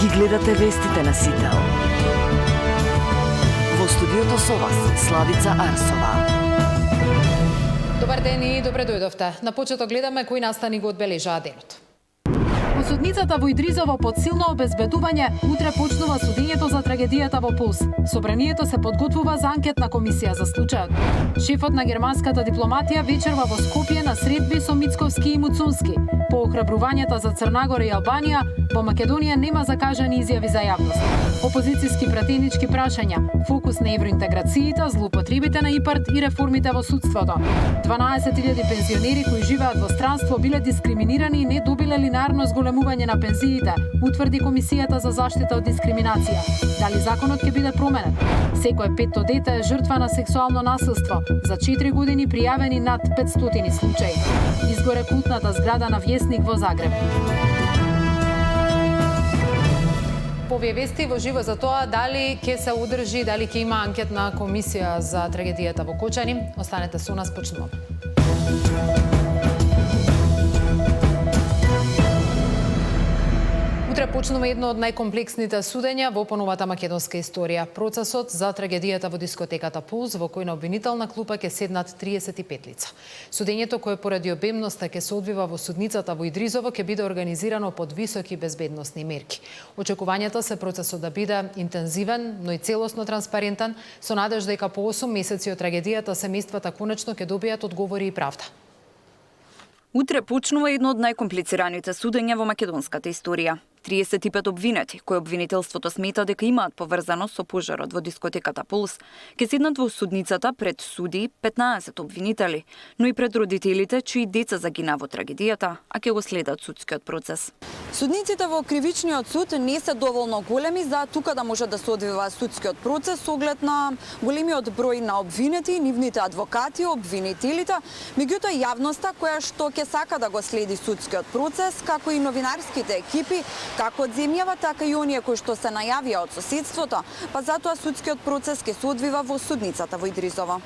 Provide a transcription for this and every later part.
Ги гледате вестите на Сител. Во студиото со вас, Славица Арсова. Добар ден и добре дојдовте. На почеток гледаме кои настани го одбележаа денот. Во судницата во Идризово под силно обезбедување утре почнува судењето за трагедијата во Пулс. Собранието се подготвува за анкетна комисија за случајот. Шефот на германската дипломатија вечерва во Скопје на средби со Мицковски и Муцунски. По охрабрувањата за Црнагора и Албанија, во Македонија нема закажани изјави за јавност. Опозициски пратенички прашања, фокус на евроинтеграциите, злоупотребите на ИПАРД и реформите во судството. 12.000 пензионери кои живеат во странство биле дискриминирани и не добиле линеарно зголемување на пензиите, утврди Комисијата за заштита од дискриминација. Дали законот ќе биде променет? Секое петто дете е жртва на сексуално насилство. За 4 години пријавени над 500 случаи. Изгоре култната зграда на Вјесник во Загреб. По овие вести во живо за тоа дали ќе се одржи, дали ќе има анкетна комисија за трагедијата во Кочани. Останете со нас, почнуваме. Утре почнува едно од најкомплексните судења во поновата македонска историја. Процесот за трагедијата во дискотеката Пулс, во кој на обвинителна клупа ќе седнат 35 лица. Судењето, кое поради обемноста ќе се одвива во судницата во Идризово, ќе биде организирано под високи безбедносни мерки. Очекувањата се процесот да биде интензивен, но и целосно транспарентен, со надежда дека по 8 месеци од трагедијата семејствата конечно ќе добијат одговори и правда. Утре почнува едно од најкомплицираните судења во македонската историја. 35 обвинети, кои обвинителството смета дека имаат поврзаност со пожарот во дискотеката Пулс, ќе седнат во судницата пред суди 15 обвинители, но и пред родителите чии деца загина во трагедијата, а ќе го следат судскиот процес. Судниците во кривичниот суд не се доволно големи за тука да може да се одвива судскиот процес со оглед на големиот број на обвинети, нивните адвокати, обвинителите, меѓутоа јавноста која што ќе сака да го следи судскиот процес, како и новинарските екипи, како од земјава, така и оние кои што се најавија од соседството, па затоа судскиот процес ќе се одвива во судницата во Идризово.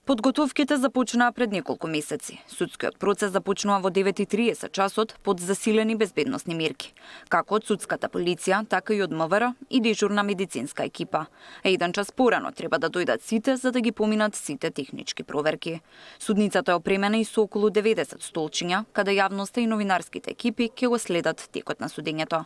Подготовките започнаа пред неколку месеци. Судскиот процес започнува во 9:30 часот под засилени безбедносни мерки, како од судската полиција, така и од МВР и дежурна медицинска екипа. А еден час порано треба да дојдат сите за да ги поминат сите технички проверки. Судницата е опремена и со околу 90 столчиња, каде јавноста и новинарските екипи ќе го следат текот на судењето.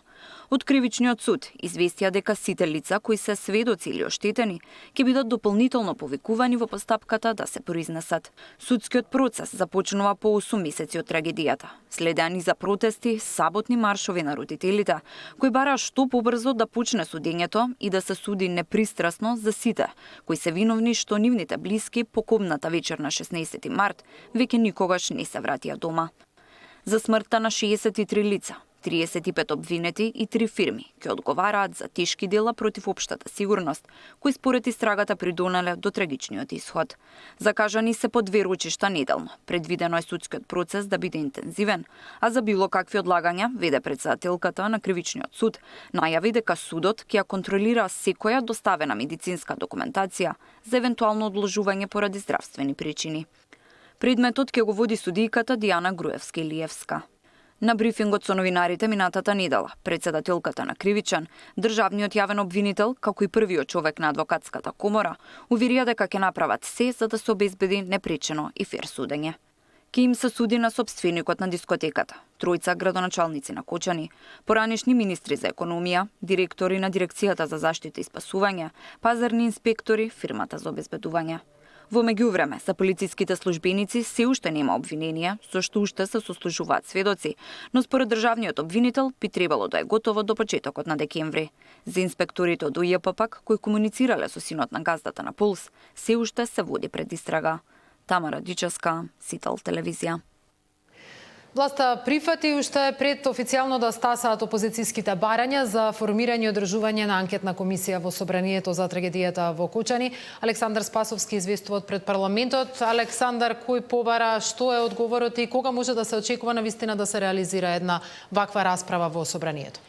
Од кривичниот суд известија дека сите лица кои се сведоци или оштетени ќе бидат дополнително повикувани во постапката да се произнесат. Судскиот процес започнува по 8 месеци од трагедијата. Следеа низа протести, саботни маршови на родителите, кои бараа што побрзо да почне судењето и да се суди непристрасно за сите, кои се виновни што нивните блиски по кобната вечер на 16 март веќе никогаш не се вратија дома. За смртта на 63 лица, 35 обвинети и 3 фирми ќе одговараат за тешки дела против општата сигурност, кои според истрагата придонеле до трагичниот исход. Закажани се по 2 рочишта неделно. Предвидено е судскиот процес да биде интензивен, а за било какви одлагања, веде претседателката на кривичниот суд, најави дека судот ќе ја контролира секоја доставена медицинска документација за евентуално одложување поради здравствени причини. Предметот ќе го води судијката Дијана Груевска-Илиевска. На брифингот со новинарите минатата недела, претседателката на Кривичан, државниот јавен обвинител, како и првиот човек на адвокатската комора, уверија дека ќе направат се за да се обезбеди непречено и фер судење. Ке им се суди на сопственикот на дискотеката, тројца градоначалници на Кочани, поранешни министри за економија, директори на Дирекцијата за заштита и спасување, пазарни инспектори, фирмата за обезбедување. Во меѓувреме, за полициските службеници се уште нема обвиненија, со што уште се сослужуваат сведоци, но според државниот обвинител би требало да е готово до почетокот на декември. За инспекторите од УЈПП кои комуницирале со синот на газдата на Пулс, се уште се води предистрага. Тамара Дичевска, Сител телевизија. Власта прифати уште пред официјално да стасаат опозицијските барања за формирање и одржување на анкетна комисија во собранието за трагедијата во Кочани. Александар Спасовски известува пред парламентот. Александар, кој побара, што е одговорот и кога може да се очекува на вистина да се реализира една ваква расправа во собранието?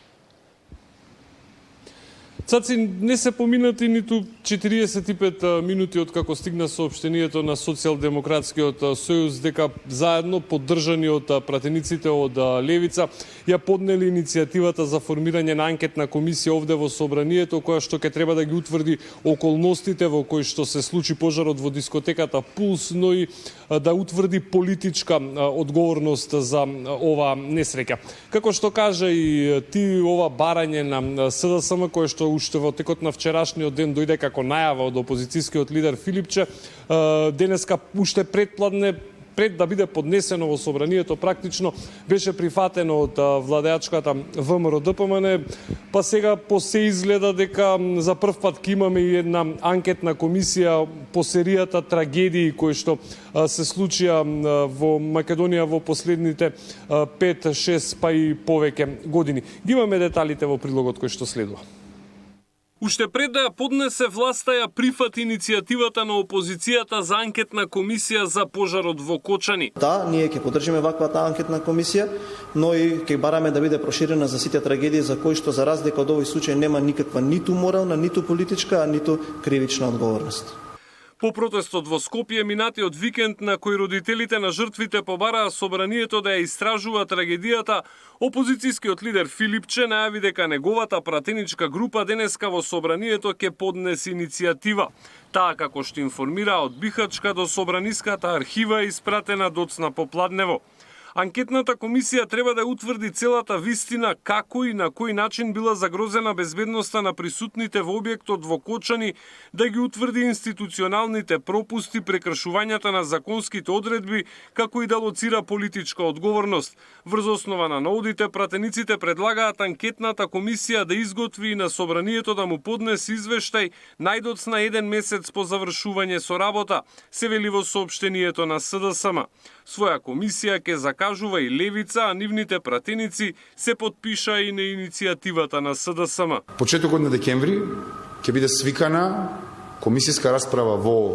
Цаци, не се поминати ниту 45 минути од како стигна соопштението на Социјалдемократскиот сојуз дека заедно поддржани од пратениците од Левица ја поднели иницијативата за формирање на анкетна комисија овде во собранието, која што ќе треба да ги утврди околностите во кои што се случи пожарот во дискотеката Пулс, но и да утврди политичка одговорност за ова несреќа. Како што кажа и ти, ова барање на СДСМ, кое што уште во текот на вчерашниот ден дојде како најава од опозицијскиот лидер Филипче, денеска уште пред да биде поднесено во собранието, практично беше прифатено од владеачката ВМРО-ДПМН, па сега по се изгледа дека за прв пат ќе имаме и една анкетна комисија по серијата трагедии кои што се случија во Македонија во последните 5, 6 па и повеќе години. Ги имаме деталите во прилогот кој што следува. Уште пред да ја поднесе власта ја прифати иницијативата на опозицијата за анкетна комисија за пожарот во Кочани. Да, ние ќе поддржиме ваквата анкетна комисија, но и ќе бараме да биде проширена за сите трагедии за кои што за разлика од овој случај нема никаква ниту морална, ниту политичка, ниту кривична одговорност. По протестот во Скопје минатиот викенд на кој родителите на жртвите побараа собранието да ја истражува трагедијата, опозицијскиот лидер Филипче најави дека неговата пратеничка група денеска во собранието ќе поднесе иницијатива. Таа, како што информира, од Бихачка до собраниската архива испратена доцна попладнево. Анкетната комисија треба да утврди целата вистина како и на кој начин била загрозена безбедноста на присутните во објектот во Кочани, да ги утврди институционалните пропусти, прекршувањата на законските одредби, како и да лоцира политичка одговорност. Врз основа на наудите, пратениците предлагаат анкетната комисија да изготви и на собранието да му поднесе извештај најдоцна 1 месец по завршување со работа, се вели во соопштението на СДСМ. Своја комисија ќе закажува и Левица, а нивните пратеници се подпиша и на иницијативата на СДСМ. Почетокот на декември ќе биде свикана комисијска расправа во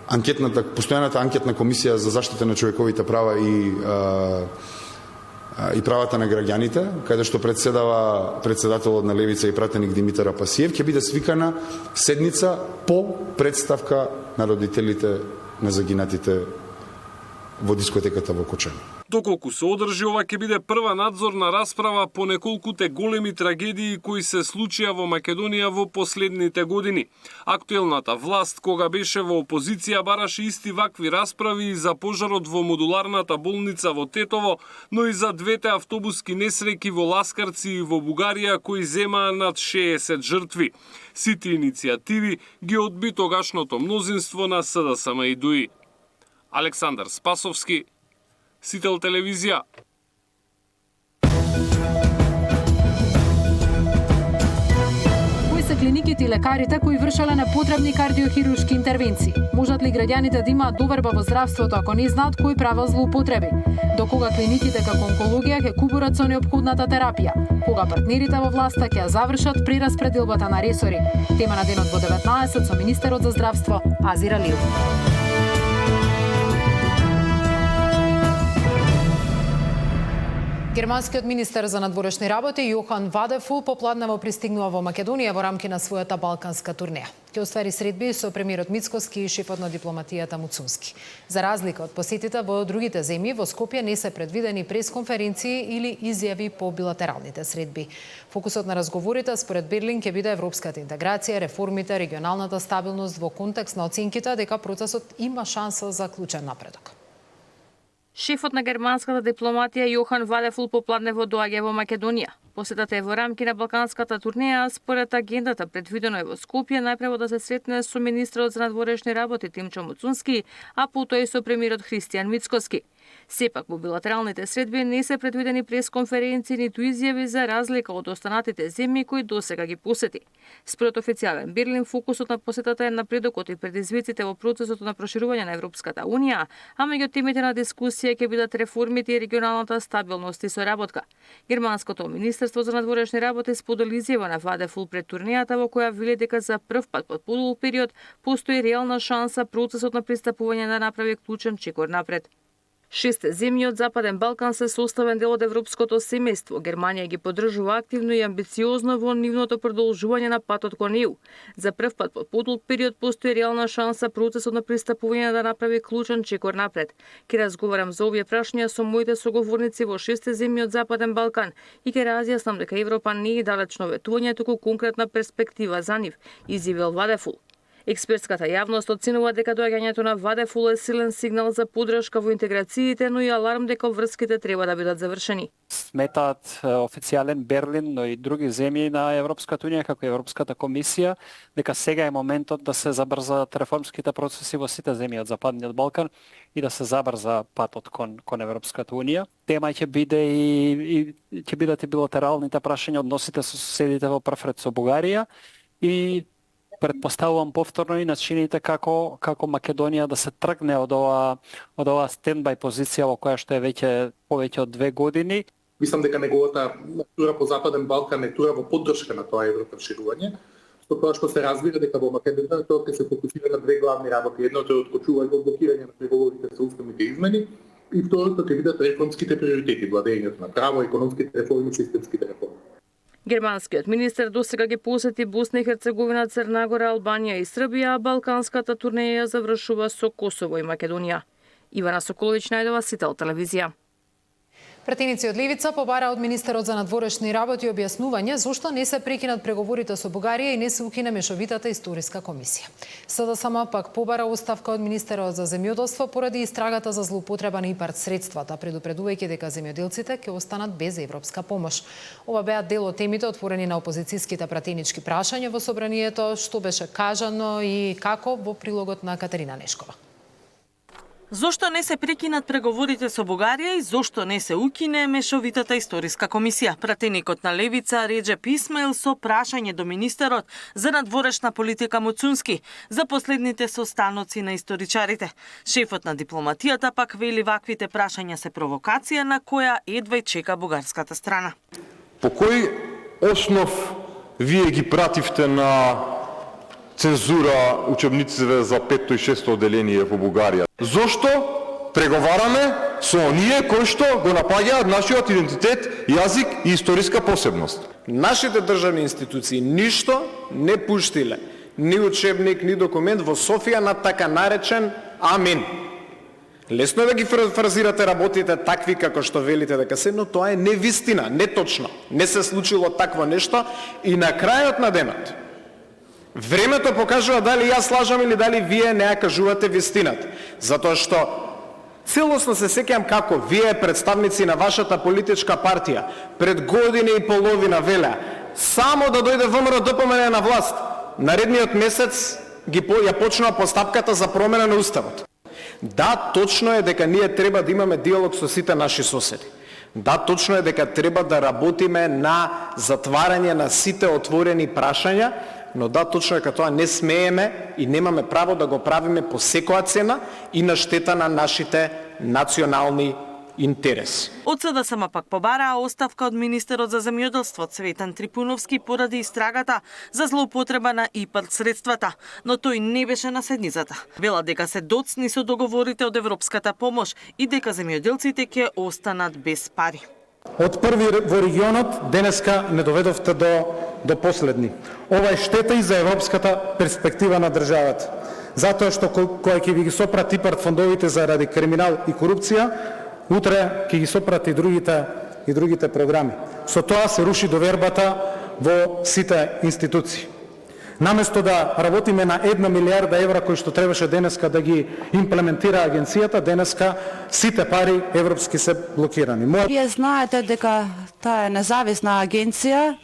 постојаната анкетна комисија за заштита на човековите права и правата на граѓаните, каде што председава председателот на Левица и пратеник Димитар Апасиев, ќе биде свикана седница по представка на родителите на загинатите во дискотеката во Кочани. Доколку се одржи, ова ќе биде прва надзорна расправа по неколкуте големи трагедии кои се случија во Македонија во последните години. Актуелната власт, кога беше во опозиција, бараше исти вакви расправи и за пожарот во модуларната болница во Тетово, но и за двете автобуски несреќи во Ласкарци и во Бугарија кои земаа над 60 жртви. Сите иницијативи ги одби тогашното мнозинство на СДСМ и ДУИ. Александар Спасовски, Сител телевизија. Кои се клиниките и лекарите кои вршеле непотребни кардиохируршки интервенции? Можат ли граѓаните да имаат доверба во здравството ако не знаат кој правел злоупотреби? До кога клиниките како онкологија ќе купурат со неопходната терапија? Кога партнерите во власта ќе завршат прераспределбата на ресори? Тема на денот во 19 со министерот за здравство Азир Алиев. Германскиот министер за надворешни работи Јохан Вадефул попладнево пристигнува во Македонија во рамки на својата балканска турнеја. Ќе оствари средби со премиерот Мицкоски и шефот на дипломатијата Муцунски. За разлика од посетите во другите земји, во Скопје не се предвидени пресконференции или изјави по билатералните средби. Фокусот на разговорите според Берлин ќе биде европската интеграција, реформите, регионалната стабилност во контекст на оценките дека процесот има шанса за клучен напредок. Шефот на германската дипломатија Јохан Вадефул попладнево доаѓа во Македонија. Посетата е во рамки на балканската турнеја, според агендата предвидено е во Скопје најпрво да се сретне со министрот за надворешни работи Тимчо Муцунски, а потоа и со премиерот Христијан Мицкоски. Сепак во билатералните средби не се предвидени пресконференции ниту изјави за разлика од останатите земји кои досега ги посети. Според официјален Берлин, фокусот на посетата е напредокот и предизвиците во процесот на проширување на Европската Унија, а меѓу темите на дискусија ќе бидат реформите и регионалната стабилност и соработка. Германското Министерство за надворешни работи сподели изјава на Вадефул пред турнејата во која вели дека за прв пат под подолг период постои реална шанса процесот на пристапување да направи клучен чекор напред. 6 земји од Западен Балкан се составен дел од европското семејство. Германија ги поддржува активно и амбициозно во нивното продолжување на патот кон ЕУ. За прв пат по подолг период постои реална шанса процесот на пристапување да направи клучен чекор напред. Ке разговарам за овие прашања со моите соговорници во 6 земји од Западен Балкан и ке разјаснам дека Европа не е далечно ветување, туку конкретна перспектива за нив, изјавил Вадефул. Експертската јавност оценува дека доаѓањето на Вадефул е силен сигнал за поддршка во интеграциите, но и аларм дека врските треба да бидат завршени. Сметаат официјален Берлин, но и други земји на Европската унија, како и Европската комисија, дека сега е моментот да се забрзаат реформските процеси во сите земји од Западниот Балкан и да се забрза патот кон Европската унија. Тема ќе биде и ќе бидат и билатералните прашања односите со соседите во прв ред со Бугарија и предпоставувам повторно и начините како Македонија да се тргне од ова стендбај позиција во која што е повеќе од 2 години. Мислам дека неговата тура по Западен Балкан е тура во поддршка на тоа европроширување, со тоа што се разбира дека во Македонија тоа ќе се фокусира на 2 главни работи. Едното е откочување од блокирање на преговорите со уставните измени и второто ќе бидат реформските приоритети, владењето на право, економските реформи и системските реформи. Германскиот министер досега ги посети Босна и Херцеговина, Црна Гора, Албанија и Србија, а балканската турнеја завршува со Косово и Македонија. Ивана Соколовиќ, најдова, Сител телевизија. Пратеници од Левица побара од министерот за надворешни работи објаснување зошто не се прекинат преговорите со Бугарија и не се укине мешовитата историска комисија. СДСМ пак побара оставка од министерот за земјоделство поради истрагата за злоупотреба на ИПАРД средствата, предупредувајќи дека земјоделците ќе останат без европска помош. Ова беа дел од темите отворени на опозицијските пратенички прашања во собранието, што беше кажано и како во прилогот на Катерина Нешкова. Зошто не се прекинат преговорите со Бугарија и зошто не се укине мешовитата историска комисија? Пратеникот на Левица Реџеп Исмаил со прашање до министерот за надворешна политика Муцунски за последните состаноци на историчарите. Шефот на дипломатијата пак вели ваквите прашања се провокација на која едва и чека бугарската страна. По кој основ вие ги пративте на цензура учебниците за 5-то и 6-то одделение во Бугарија? Зошто преговараме со оние кои што го напаѓаат нашиот идентитет, јазик и историска посебност? Нашите државни институции ништо не пуштиле, ни учебник, ни документ во Софија на така наречен Амин. Лесно е да ги фразирате работите такви како што велите дека се, но тоа е невистина, неточно. Не се случило такво нешто и на крајот на денот времето покажува дали јас лажам или дали вие не ја кажувате вистината. Затоа што целосно се сеќавам како вие представници на вашата политичка партија пред година и половина велеа само да дојде ВМРО ДПМН на власт, наредниот месец ја почнува постапката за промена на уставот. Да, точно е дека ние треба да имаме диалог со сите наши соседи. Да, точно е дека треба да работиме на затварање на сите отворени прашања, но да, точно е дека тоа не смееме и немаме право да го правиме по секоја цена и на штета на нашите национални интереси. Од СДСМ пак побараа оставка од министерот за земјоделство Цветан Трипуновски поради истрагата за злоупотреба на ИПАРД средствата, но тој не беше на седницата. Вела дека се доцни со договорите од европската помош и дека земјоделците ќе останат без пари. Од први во регионот денеска не доведовте до последни. Ова е штета и за европската перспектива на државата. Затоа што кој ќе ви ги сопрати ИПАРД фондовите заради криминал и корупција, утре ќе ги сопрати и другите програми. Со тоа се руши довербата во сите институции. Наместо да работиме на 1 милиарда евра кои што требаше денеска да ги имплементира агенцијата, денеска сите пари европски се блокирани. Вие знаете дека таа е независна агенција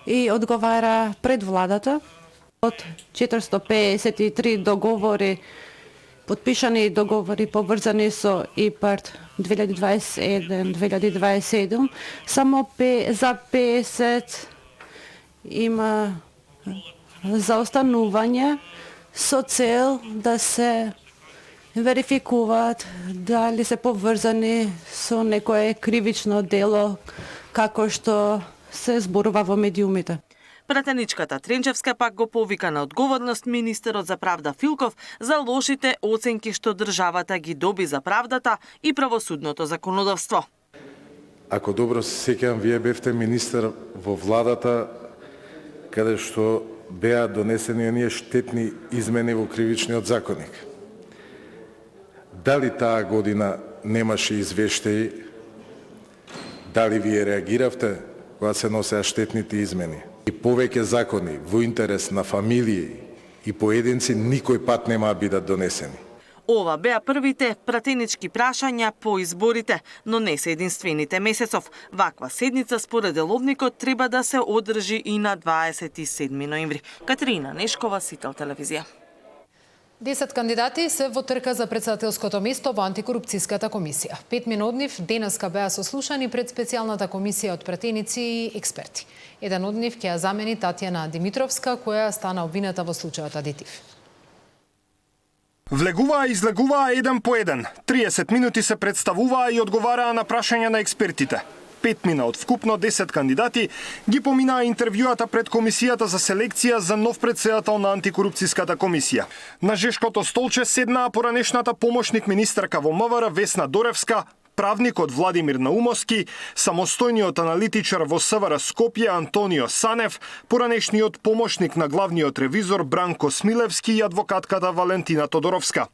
и одговара пред владата. Од 453 договори, подпишани договори поврзани со ИПАРД 2021-2027, само за 50 има заостанување со цел да се верификуваат дали се поврзани со некое кривично дело како што се зборува во медиумите. Пратеничката Тренчевска пак го повика на одговорност министерот за правда Филков за лошите оценки што државата ги доби за правдата и правосудното законодавство. Ако добро се сеќавам, вие бевте министер во владата каде што беа донесени оние штетни измени во кривичниот законник. Дали таа година немаше извештаи? Дали вие реагиравте кога се носеа штетните измени? И повеќе закони во интерес на фамилии и поединци никој пат нема да бидат донесени. Ова беа првите пратенички прашања по изборите, но не се единствените месецов. Ваква седница според деловникот треба да се одржи и на 27 ноември. Катерина Нешкова, Сител телевизија. 10 кандидати се во трка за председателското место во антикорупцијската комисија. 5 од нив денеска беа сослушани пред специјалната комисија од пратеници и експерти. Еден од нив ќе ја замени Татјана Димитровска, која стана обвината во случајот Адитив. Влегуваа и излегуваа еден по еден. 30 минути се представуваа и одговараа на прашања на експертите. 5 мина од вкупно 10 кандидати ги поминаа интервјуата пред комисијата за селекција за нов претседател на антикорупцијската комисија. На жешкото столче седнаа поранешната помошник министарка во МВР Весна Доревска, правникот Владимир Наумовски, самостојниот аналитичар во СВР Скопје Антонио Санев, поранешниот помошник на главниот ревизор Бранко Смилевски и адвокатката Валентина Тодоровска.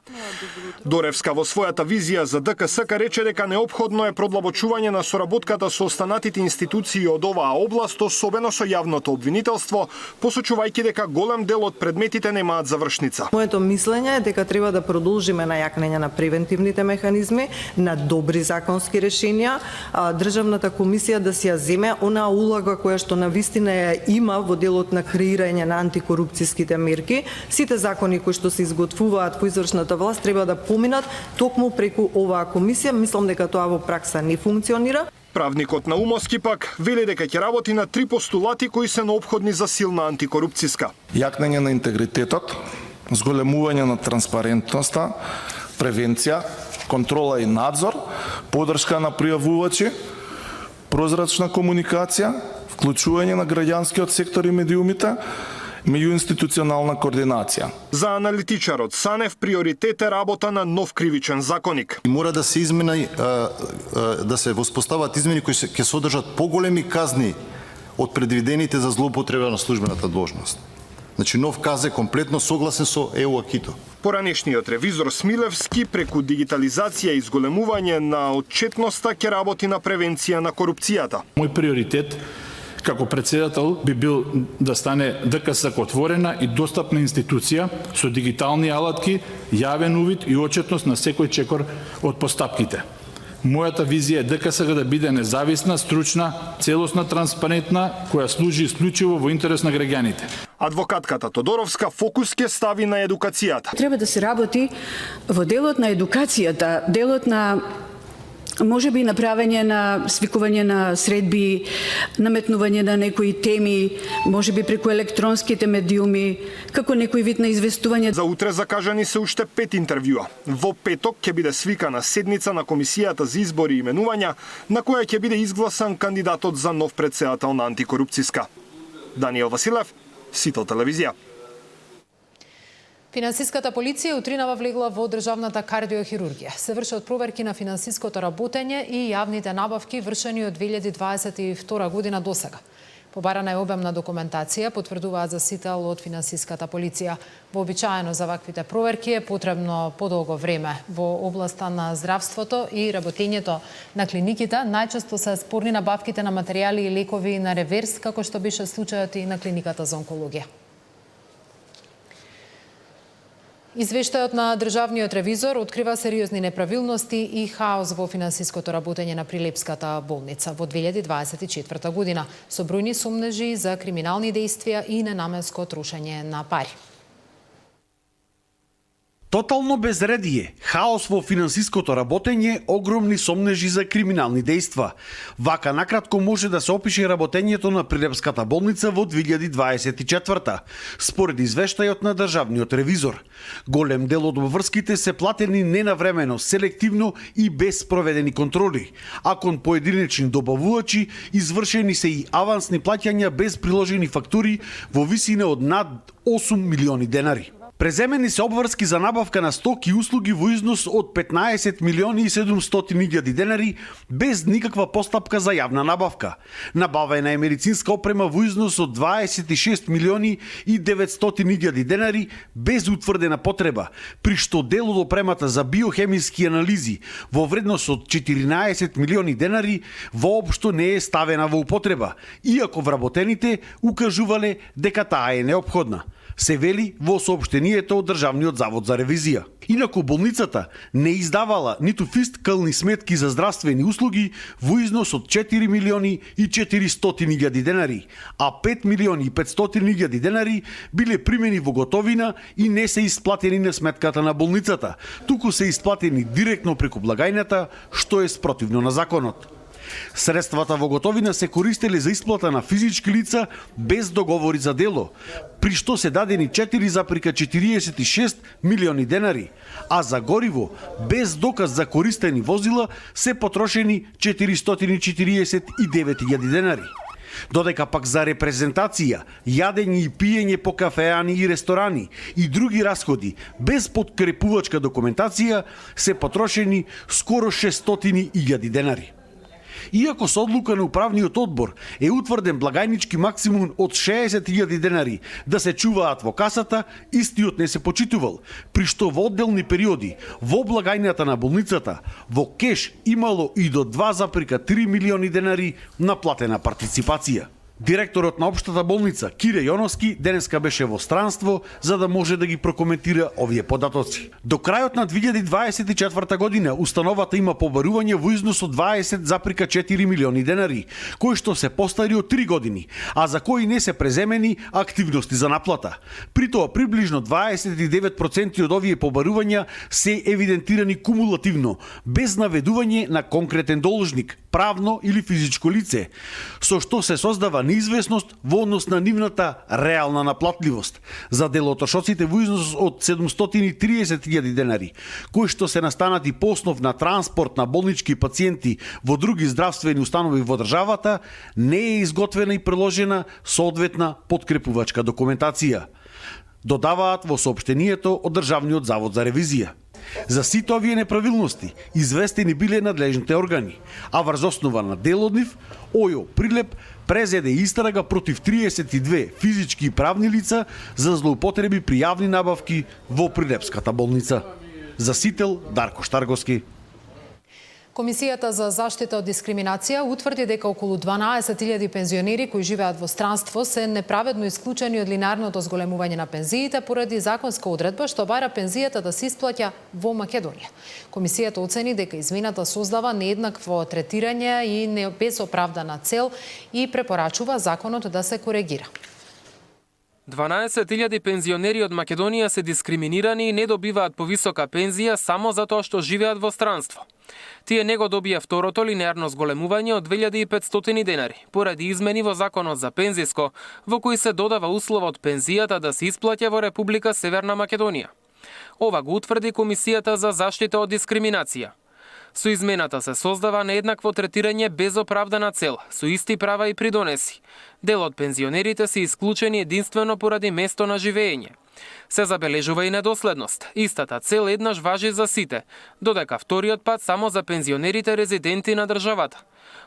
Доревска во својата визија за ДКСК рече дека неопходно е продлабочување на соработката со останатите институции од оваа област, особено со јавното обвинителство, посочувајќи дека голем дел од предметите немаат завршница. Моето мислење е дека треба да продолжиме на јакнење на превентивните механизми, на добри законски решенија, државната комисија да си ја земе онаа улога која што навистина ја има во делот на креирање на антикорупцијските мерки. Сите закони кои што се изготвуваат во извршната власт треба да поминат токму преку оваа комисија. Мислам дека тоа во пракса не функционира. Правникот Наумовски пак вели дека ќе работи на 3 постулати кои се неопходни за силна антикорупцијска. Јакнење на интегритетот, зголемување на транспарентноста, превенција, контрола и надзор, поддршка на пријавувачи, прозрачна комуникација, вклучување на граѓанскиот сектор и медиумите, меѓуинституционална координација. За аналитичарот Санев приоритет е работа на нов кривичен законник. Мора да се измени, да се воспостават измени кои ќе содржат поголеми казни од предвидените за злоупотреба на службената должност. Значи нов КАЗ е комплетно согласен со ЕУ акито. Поранешниот ревизор Смилевски преку дигитализација и изголемување на отчетноста ќе работи на превенција на корупцијата. Мој приоритет како председател би бил да стане ДКСК отворена и достапна институција со дигитални алатки, јавен увид и отчетност на секој чекор од постапките. Мојата визија е ДКСК да биде независна, стручна, целосна, транспарентна, која служи исклучиво во интерес на граѓаните. Адвокатката Тодоровска фокус ќе стави на едукацијата. Треба да се работи во делот на едукацијата, делот на можеби направење на свикување на средби, наметнување на некои теми, можеби преку електронските медиуми, како некој вид на известување. За утре закажани се уште 5 интервјуа. Во петок ќе биде свикана седница на комисијата за избори и именувања, на која ќе биде изгласан кандидатот за нов претседател на антикорупцијска. Даниел Василев, Сител телевизија. Финансиската полиција утринава влегла во државната кардиохирургија. Се вршат проверки на финансиското работење и јавните набавки вршени од 2022 година досега. Побарана е обемна документација, потврдуваат за Сител од финансиската полиција. Вообичаено за ваквите проверки е потребно подолго време. Во областа на здравството и работењето на клиниките најчесто се спорни набавките на материјали и лекови на реверс, како што беше случајот и на клиниката за онкологија. Извештајот на државниот ревизор открива сериозни неправилности и хаос во финансиското работење на Прилепската болница во 2024 година, со бројни сомнежи за криминални дејствија и ненаменско трошење на пари. Тотално безредие, хаос во финансиското работење, огромни сомнежи за криминални дејства. Вака накратко може да се опише работењето на Прилепската болница во 2024 според извештајот на државниот ревизор. Голем дел од обврските се платени ненавремено, селективно и без проведени контроли, а кон поединечни добавувачи извршени се и авансни плаќања без приложени фактури во висина од над 8 милиони денари. Преземени се обврски за набавка на стоки и услуги во износ од 15 милиони и 700 илјади денари без никаква постапка за јавна набавка. Набавена е медицинска опрема во износ од 26 милиони и 900 илјади денари без утврдена потреба, при што дел од опремата за биохемиски анализи во вредност од 14 милиони денари воопшто не е ставена во употреба, иако вработените укажувале дека таа е неопходна, се вели во соопштението од Државниот завод за ревизија. Инаку болницата не издавала ниту фискални сметки за здравствени услуги во износ од 4 милиони и 400 илјади денари, а 5 милиони и 500 илјади денари биле примени во готовина и не се исплатени на сметката на болницата, туку се исплатени директно преку благајната, што е спротивно на законот. Средствата во готовина се користеле за исплата на физички лица без договори за дело, при што се дадени 4,46 милиони денари, а за гориво без доказ за користени возила се потрошени 449.000 денари. Додека пак за репрезентација, јадење и пиење по кафеани и ресторани и други расходи без подкрепувачка документација се потрошени скоро 600.000 денари. Иако со одлука на управниот одбор е утврден благајнички максимум од 60.000 денари да се чуваат во касата, истиот не се почитувал, при што во одделни периоди во благајната на болницата во кеш имало и до 2,3 милиони денари наплатена партиципација. Директорот на Општата болница Кире Јоновски денеска беше во странство за да може да ги прокоментира овие податоци. До крајот на 2024 година установата има побарување во износ од 20,4 милиони денари, кои што се постари од 3 години, а за кои не се преземени активности за наплата. При тоа приближно 29% од овие побарувања се евидентирани кумулативно, без наведување на конкретен должник, правно или физичко лице, со што се создава неизвестност во однос на нивната реална наплатливост. За делотрошоците во износ од 730.000 денари, кои што се настанати по основ на транспорт на болнички пациенти во други здравствени установи во државата, не е изготвена и приложена соодветна подкрепувачка документација, додаваат во соопштението од Државниот завод за ревизија. За сите овие неправилности известени биле надлежните органи, а врз основа на дел од нив, ОЈО Прилеп презеде истрага против 32 физички и правни лица за злоупотреби при јавни набавки во Прилепската болница. За сител Дарко Штарговски. Комисијата за заштита од дискриминација утврди дека околу 12.000 пензионери кои живеат во странство се неправедно исклучени од линарното зголемување на пензиите поради законска одредба што бара пензијата да се исплаќа во Македонија. Комисијата оцени дека измената создава нееднакво третирање и без оправдана цел и препорачува законот да се коригира. 12.000 пензионери од Македонија се дискриминирани и не добиваат повисока пензија само затоа што живеат во странство. Тие не го добија второто линеарно зголемување од 2500 денари, поради измени во Законот за пензиско, во кој се додава услов од пензијата да се исплаќа во Република Северна Македонија. Ова го утврди Комисијата за заштита од дискриминација. Со измената се создава нееднакво третирање без оправдана цел, со исти права и придонеси. Дел од пензионерите се исклучени единствено поради место на живење. Се забележува и недоследност. Истата цел еднаш важи за сите, додека вториот пат само за пензионерите резиденти на државата.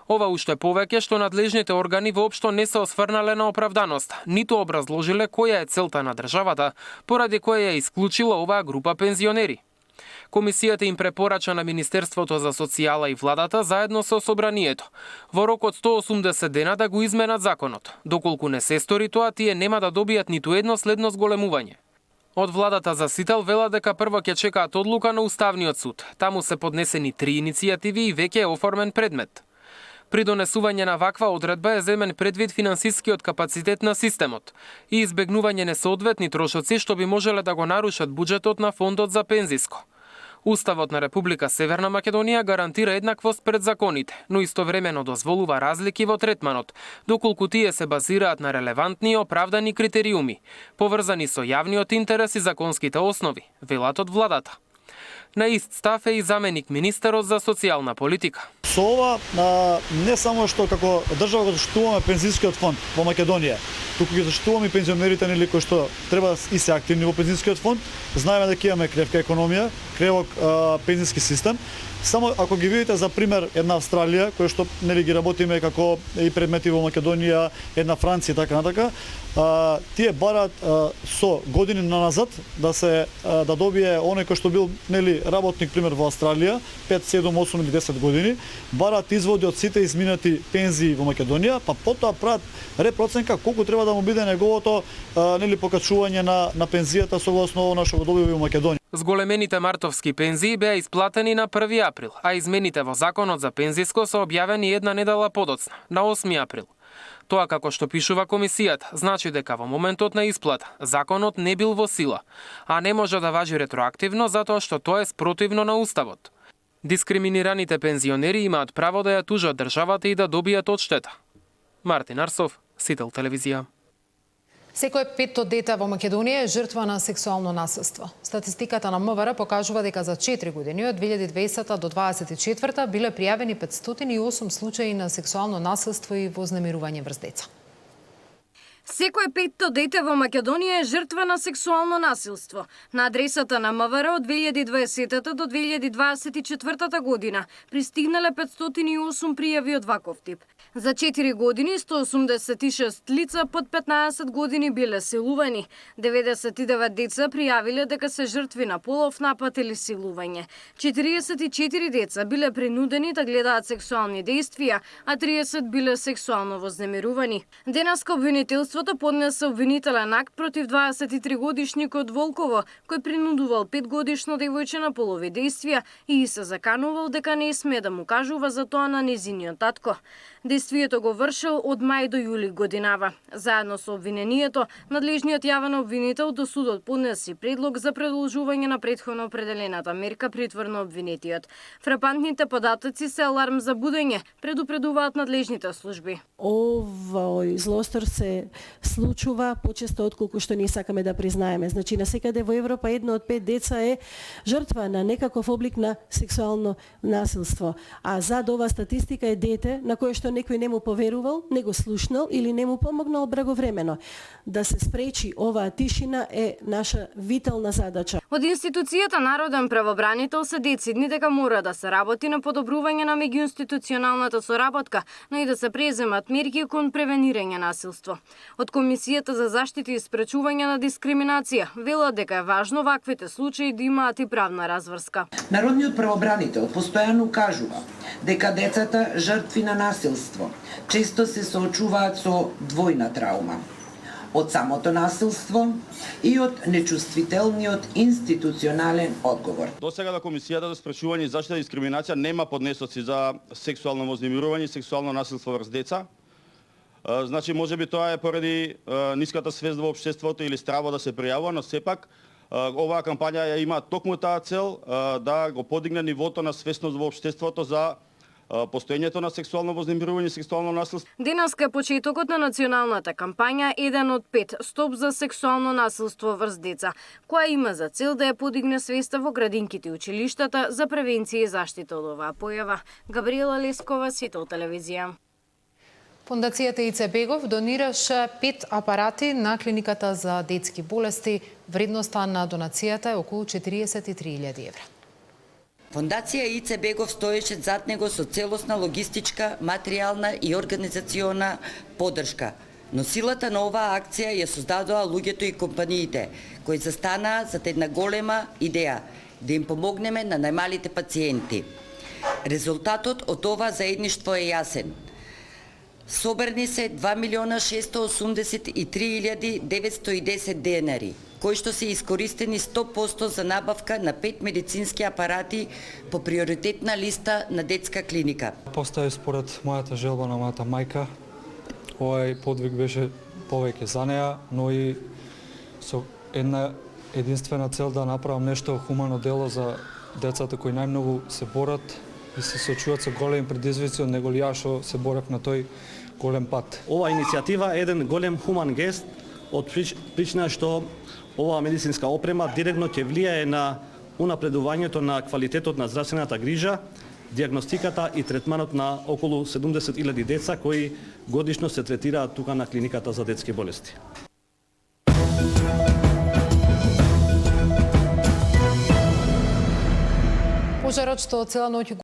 Ова уште повеќе што надлежните органи воопшто не се осврнале на оправданост, ниту образложиле која е целта на државата, поради која ја исклучила оваа група пензионери. Комисијата им препорача на Министерството за социјала и владата заедно со собранието во рок од 180 дена да го изменат законот. Доколку не се стори тоа, тие нема да добијат ниту едно следно зголемување. Од владата за сител вела дека прво ќе чекаат одлука на Уставниот суд. Таму се поднесени 3 иницијативи и веќе е оформен предмет. При донесување на ваква одредба е земен предвид финансискиот капацитет на системот и избегнување несоодветни трошоци што би можеле да го нарушат буџетот на фондот за пензиско. Уставот на Република Северна Македонија гарантира еднаквост пред законите, но истовремено дозволува разлики во третманот, доколку тие се базираат на релевантни и оправдани критериуми, поврзани со јавниот интерес и законските основи, велат од владата. На ист став е и заменик министерот за социјална политика. Со ова не само што како држава го заштитуваме пензискиот фонд во Македонија, туку ги заштитуваме и пензионерите нели кои што треба и се активни во пензискиот фонд. Знаеме дека имаме кревка економија, кревок пензиски систем. Само ако ги видите за пример една Австралија која што нели ги работиме како и предмети во Македонија, една Франција и така натака, тие барат со години назад да добие оној кој што бил нели работник пример во Австралија 5, 7, 8 или 10 години, барат изводи од сите изминати пензии во Македонија, па потоа прават репроценка колку треба да му биде неговото нели покачување на пензијата согласно она што го добива во Македонија. Зголемените мартовски пензии беа исплатени на 1 април, а измените во законот за пензиско се објавени една недела подоцна, на 8 април. Тоа, како што пишува комисијата, значи дека во моментот на исплата законот не бил во сила, а не може да важи ретроактивно затоа што тоа е спротивно на уставот. Дискриминираните пензионери имаат право да ја тужат државата и да добијат одштета. Мартин Арсов, Сител телевизија. Секое петто дете во Македонија е жртва на сексуално насилство. Статистиката на МВР покажува дека за 4 години од 2020 до 2024 биле пријавени 508 случаи на сексуално насилство и вознемирување врз деца. Секое петто дете во Македонија е жртва на сексуално насилство. На адресата на МВР од 2020 до 2024 година пристигнале 508 пријави од ваков тип. За 4 години 186 лица под 15 години биле силувани. 99 деца пријавиле дека се жртви на полов напад или силување. 44 деца биле принудени да гледаат сексуални дејствија, а 30 биле сексуално вознемирувани. Денеска обвинителството поднесе обвинителен акт против 23 годишникот Волково, кој принудувал 5-годишно девојче на полови дејствија и се заканувал дека не сме да му кажува за тоа на незиниот татко. Действието го вршил од мај до јули годинава. Заедно со обвинението, надлежниот јавен обвинител до судот поднеси предлог за продолжување на претходно определената мерка притвор на обвинетиот. Фрапантните податоци се аларм за будење, предупредуваат надлежните служби. Овој злостор се случува почесто отколку што ние сакаме да признаеме. Значи, насекаде во Европа 1 од 5 деца е жртва на некаков облик на сексуално насилство. А зад ова статистика е дете на кое што некој не му поверувал, не го слушнал или не му помогнал благовремено. Да се спречи оваа тишина е наша витална задача. Од институцијата Народен правобранител се децидни дека мора да се работи на подобрување на меѓуинституционалната соработка, но и да се преземат мерки кон превенирање насилство. Од Комисијата за заштита и спречување на дискриминација велат дека е важно ваквите случаи да имаат и правна разврска. Народниот правобранител постојано кажува дека децата жртви на насилство често се соочуваат со двојна траума. Од самото насилство и од нечувствителниот институционален одговор. До сега на Комисијата за спречување и заштита и дискриминација нема поднесоци за сексуално вознемирување и сексуално насилство врз деца. Значи, можеби тоа е поради ниската свест во општеството или страво да се пријавува, но сепак оваа кампања ја има токму таа цел да го подигне нивото на свесност во општеството за постоењето на сексуално вознемирување и сексуално насилство. Денеска е почетокот на националната кампања 1 од 5 Стоп за сексуално насилство врз деца, која има за цел да ја подигне свеста во градинките и училиштата за превенција и заштита од оваа појава. Габриела Лескова, Сител телевизија. Фондацијата Ице Бегов донираше 5 апарати на клиниката за детски болести. Вредноста на донацијата е околу 43.000 евра. Фондација Ице Бегов стоеше зад него со целосна логистичка, материјална и организациона поддршка. Но силата на оваа акција ја создадоа луѓето и компаниите, кои застанаа зад една голема идеја да им помогнеме на најмалите пациенти. Резултатот од ова заедништво е јасен. Собрани се 2.683.910 денари, кои што се искористени 100% за набавка на 5 медицински апарати по приоритетна листа на детска клиника. Постави според мојата желба на мојата мајка. Овој подвиг беше повеќе за неа, но и со една единствена цел да направам нешто хумано дело за децата кои најмногу се борат и се соочуваат со големи предизвици од него ли ја што се борев на тој голем пат. Ова иницијатива е еден голем хуман гест од причина што оваа медицинска опрема директно ќе влијае на унапредувањето на квалитетот на здравствената грижа, диагностиката и третманот на околу 70.000 деца кои годишно се третираат тука на клиниката за детски болести. Пожарот што цела ноќ